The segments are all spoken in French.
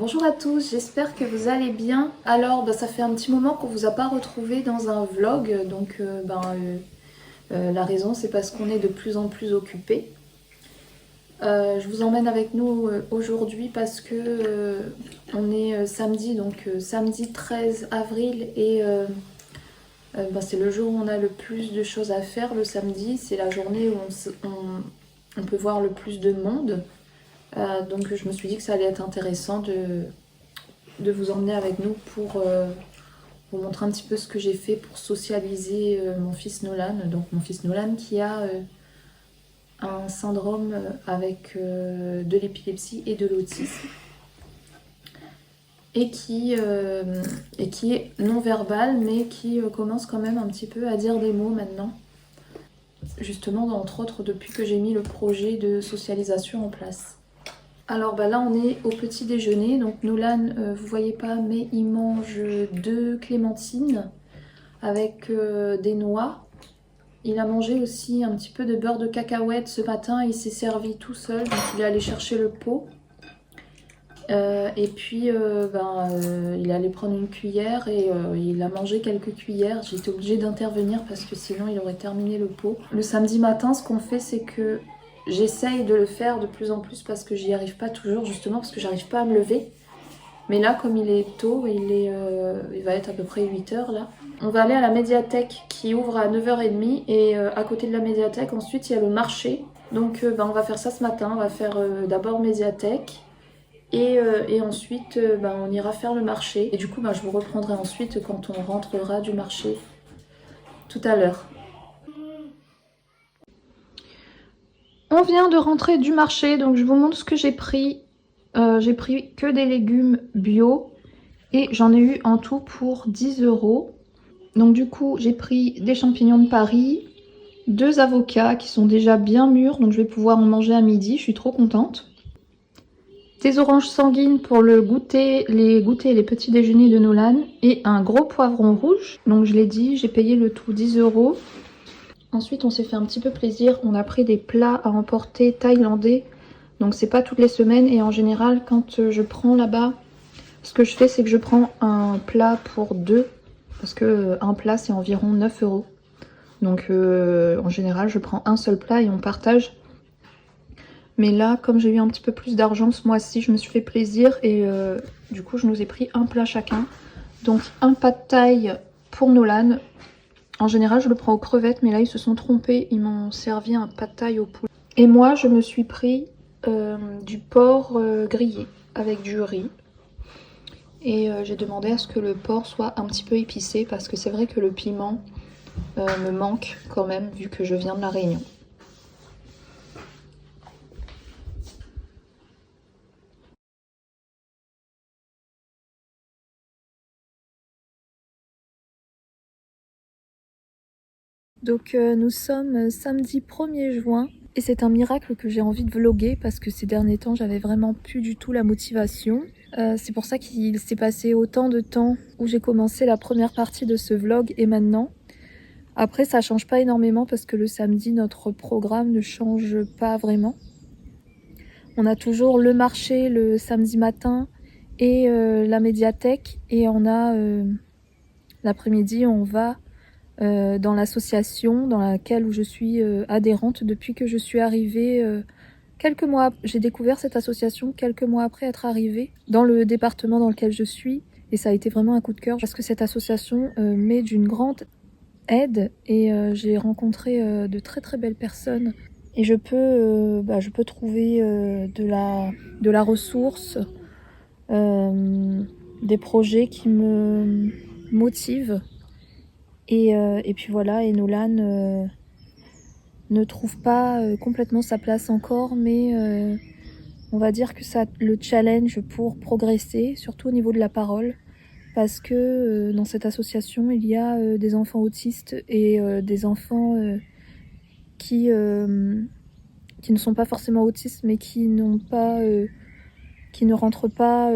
Bonjour à tous, j'espère que vous allez bien. Alors, ça fait un petit moment qu'on vous a pas retrouvé dans un vlog, donc la raison c'est parce qu'on est de plus en plus occupés. Je vous emmène avec nous aujourd'hui parce que on est samedi, donc samedi 13 avril et c'est le jour où on a le plus de choses à faire le samedi. C'est la journée où on peut voir le plus de monde. Donc je me suis dit que ça allait être intéressant de vous emmener avec nous pour vous montrer un petit peu ce que j'ai fait pour socialiser mon fils Nolan. Donc mon fils Nolan qui a un syndrome avec de l'épilepsie et de l'autisme et qui est non-verbal mais qui commence quand même un petit peu à dire des mots maintenant. Justement, entre autres, depuis que j'ai mis le projet de socialisation en place. Alors là on est au petit déjeuner, donc Nolan vous voyez pas mais il mange 2 clémentines avec des noix. Il a mangé aussi un petit peu de beurre de cacahuète ce matin, il s'est servi tout seul, donc il est allé chercher le pot. Et puis il est allé prendre une cuillère et il a mangé quelques cuillères. J'ai été obligée d'intervenir parce que sinon il aurait terminé le pot. Le samedi matin, ce qu'on fait, c'est que j'essaye de le faire de plus en plus parce que j'y arrive pas toujours, justement parce que j'arrive pas à me lever. Mais là, comme il est tôt, il va être à peu près 8h là. On va aller à la médiathèque qui ouvre à 9h30 et à côté de la médiathèque, ensuite, il y a le marché. Donc on va faire ça ce matin. On va faire d'abord médiathèque et ensuite on ira faire le marché. Et du coup, je vous reprendrai ensuite quand on rentrera du marché tout à l'heure. On vient de rentrer du marché, donc je vous montre ce que j'ai pris. J'ai pris que des légumes bio et j'en ai eu en tout pour 10 €. Donc du coup, j'ai pris des champignons de Paris, 2 avocats qui sont déjà bien mûrs, donc je vais pouvoir en manger à midi, je suis trop contente. Des oranges sanguines pour le goûter, les petits déjeuners de Nolan et un gros poivron rouge. Donc je l'ai dit, j'ai payé le tout 10 €. Ensuite, on s'est fait un petit peu plaisir, on a pris des plats à emporter thaïlandais. Donc c'est pas toutes les semaines et en général, quand je prends là-bas, ce que je fais, c'est que je prends un plat pour deux parce que un plat c'est environ 9 €. Donc en général, je prends un seul plat et on partage. Mais là, comme j'ai eu un petit peu plus d'argent ce mois-ci, je me suis fait plaisir et du coup, je nous ai pris un plat chacun. Donc un pad thaï pour Nolan. En général, je le prends aux crevettes, mais là, ils se sont trompés. Ils m'ont servi un pad thaï au poulet. Et moi, je me suis pris du porc grillé avec du riz. Et j'ai demandé à ce que le porc soit un petit peu épicé parce que c'est vrai que le piment me manque quand même vu que je viens de La Réunion. Donc nous sommes samedi 1er juin et c'est un miracle que j'ai envie de vlogger parce que ces derniers temps j'avais vraiment plus du tout la motivation. C'est pour ça qu'il s'est passé autant de temps où j'ai commencé la première partie de ce vlog et maintenant. Après ça change pas énormément parce que le samedi notre programme ne change pas vraiment. On a toujours le marché le samedi matin et la médiathèque et on a l'après-midi on va dans l'association dans laquelle où je suis adhérente depuis que je suis arrivée quelques mois. J'ai découvert cette association quelques mois après être arrivée dans le département dans lequel je suis et ça a été vraiment un coup de cœur parce que cette association m'est d'une grande aide et j'ai rencontré de très très belles personnes et je peux trouver de la ressource, des projets qui me motivent. Et puis voilà, et Nolan ne trouve pas complètement sa place encore, mais on va dire que ça le challenge pour progresser, surtout au niveau de la parole, parce que dans cette association, il y a des enfants autistes et des enfants qui ne sont pas forcément autistes, mais qui ne rentrent pas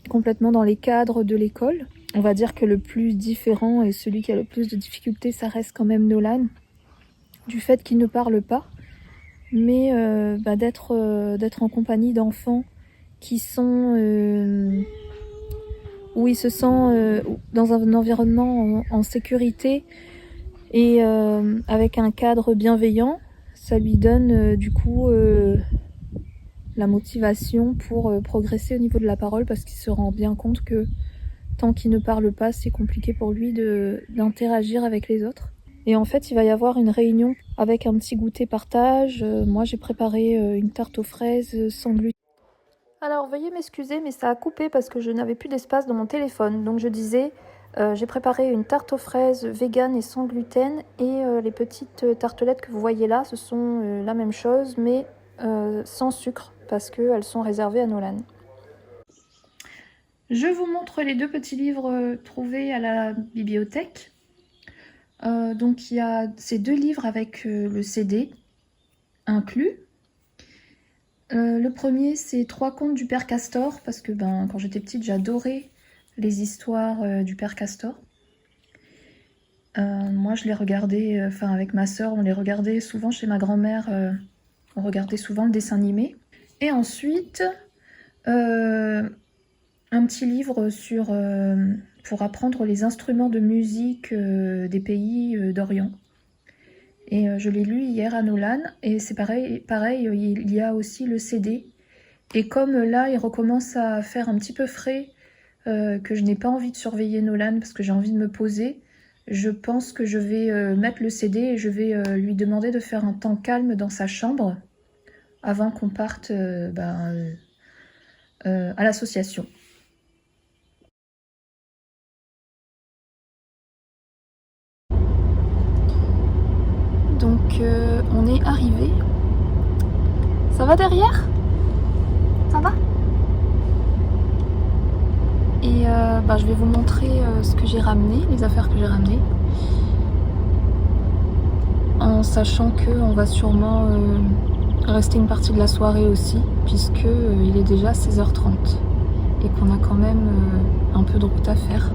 complètement dans les cadres de l'école. On va dire que le plus différent et celui qui a le plus de difficultés, ça reste quand même Nolan, du fait qu'il ne parle pas, mais d'être en compagnie d'enfants qui sont où il se sent dans un environnement en sécurité et avec un cadre bienveillant. Ça lui donne du coup la motivation pour progresser au niveau de la parole, parce qu'il se rend bien compte que tant qu'il ne parle pas, c'est compliqué pour lui d'interagir avec les autres. Et en fait, il va y avoir une réunion avec un petit goûter partage. Moi, j'ai préparé une tarte aux fraises sans gluten. Alors, veuillez m'excuser, mais ça a coupé parce que je n'avais plus d'espace dans mon téléphone. Donc, je disais, j'ai préparé une tarte aux fraises vegan et sans gluten. Et les petites tartelettes que vous voyez là, ce sont la même chose, mais sans sucre, parce qu'elles sont réservées à Nolan. Je vous montre les 2 petits livres trouvés à la bibliothèque. Donc il y a ces 2 livres avec le CD inclus. Le premier, c'est 3 contes du Père Castor, parce que quand j'étais petite, j'adorais les histoires du Père Castor. Moi, je les regardais, avec ma sœur, on les regardait souvent chez ma grand-mère. On regardait souvent le dessin animé. Et ensuite, un petit livre pour apprendre les instruments de musique des pays d'Orient. Et je l'ai lu hier à Nolan, et c'est pareil, il y a aussi le CD. Et comme là, il recommence à faire un petit peu frais, que je n'ai pas envie de surveiller Nolan parce que j'ai envie de me poser, je pense que je vais mettre le CD et je vais lui demander de faire un temps calme dans sa chambre avant qu'on parte à l'association. Donc on est arrivé. Ça va derrière? Ça va? Et je vais vous montrer ce que j'ai ramené, les affaires que j'ai ramenées. En sachant qu'on va sûrement rester une partie de la soirée aussi, puisque il est déjà 16h30 et qu'on a quand même un peu de route à faire.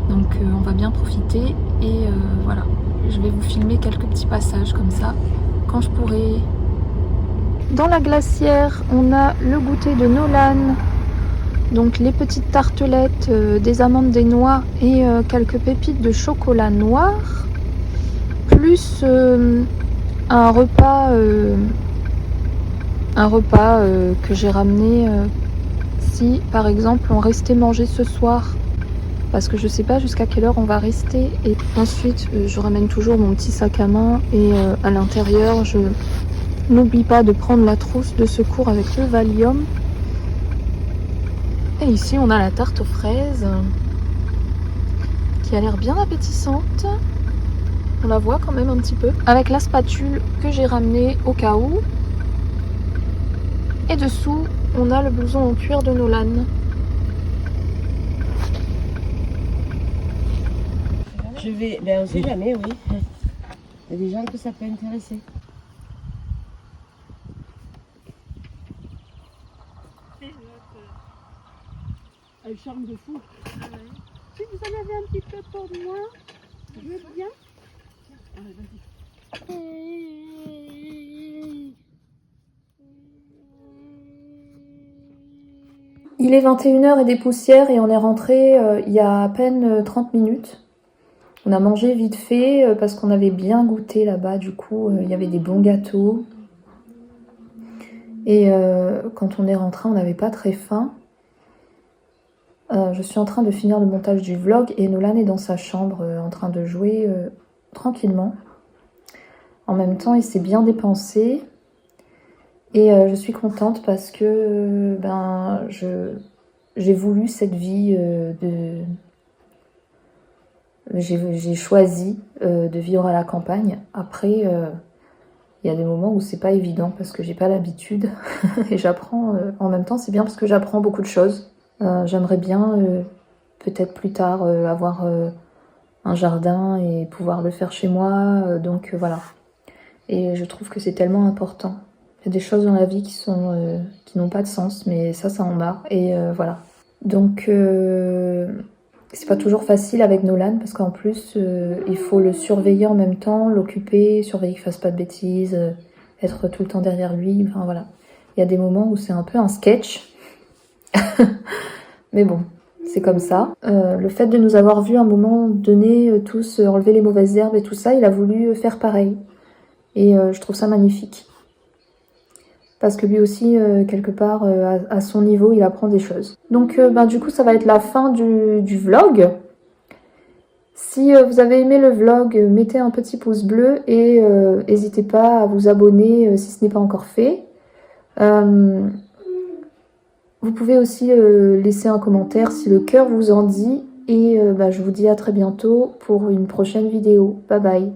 Donc on va bien profiter et voilà. Je vais vous filmer quelques petits passages comme ça, quand je pourrai. Dans la glacière, on a le goûter de Nolan, donc les petites tartelettes, des amandes, des noix et quelques pépites de chocolat noir, plus un repas que j'ai ramené si par exemple on restait manger ce soir, parce que je sais pas jusqu'à quelle heure on va rester. Et ensuite je ramène toujours mon petit sac à main et à l'intérieur je n'oublie pas de prendre la trousse de secours avec le Valium. Et ici on a la tarte aux fraises qui a l'air bien appétissante. On la voit quand même un petit peu. Avec la spatule que j'ai ramenée au cas où. Et dessous, on a le blouson en cuir de Nolan. On sait jamais, oui. Il y a des gens que ça peut intéresser. Elle charme de fou. Si vous en avez un petit peu pour moi, je veux bien. Allez, vas-y. Il est 21h et des poussières et on est rentré il y a à peine 30 minutes. On a mangé vite fait parce qu'on avait bien goûté là-bas, du coup il y avait des bons gâteaux. Et quand on est rentré, on n'avait pas très faim. Je suis en train de finir le montage du vlog et Nolan est dans sa chambre en train de jouer tranquillement. En même temps, il s'est bien dépensé. Et je suis contente parce que j'ai voulu cette vie j'ai choisi de vivre à la campagne. Après, il y a des moments où c'est pas évident parce que j'ai pas l'habitude et j'apprends. En même temps, c'est bien parce que j'apprends beaucoup de choses. J'aimerais bien peut-être plus tard avoir un jardin et pouvoir le faire chez moi. Donc voilà. Et je trouve que c'est tellement important. Il y a des choses dans la vie qui n'ont pas de sens, mais ça en a. Et voilà. Donc c'est pas toujours facile avec Nolan parce qu'en plus il faut le surveiller en même temps, l'occuper, surveiller qu'il fasse pas de bêtises, être tout le temps derrière lui. Enfin voilà. Il y a des moments où c'est un peu un sketch. Mais bon, c'est comme ça. Le fait de nous avoir vus à un moment donné tous enlever les mauvaises herbes et tout ça, il a voulu faire pareil. Et je trouve ça magnifique. Parce que lui aussi, quelque part, à son niveau, il apprend des choses. Donc du coup, ça va être la fin du vlog. Si vous avez aimé le vlog, mettez un petit pouce bleu et n'hésitez pas à vous abonner si ce n'est pas encore fait. Vous pouvez aussi laisser un commentaire si le cœur vous en dit. Et je vous dis à très bientôt pour une prochaine vidéo. Bye bye.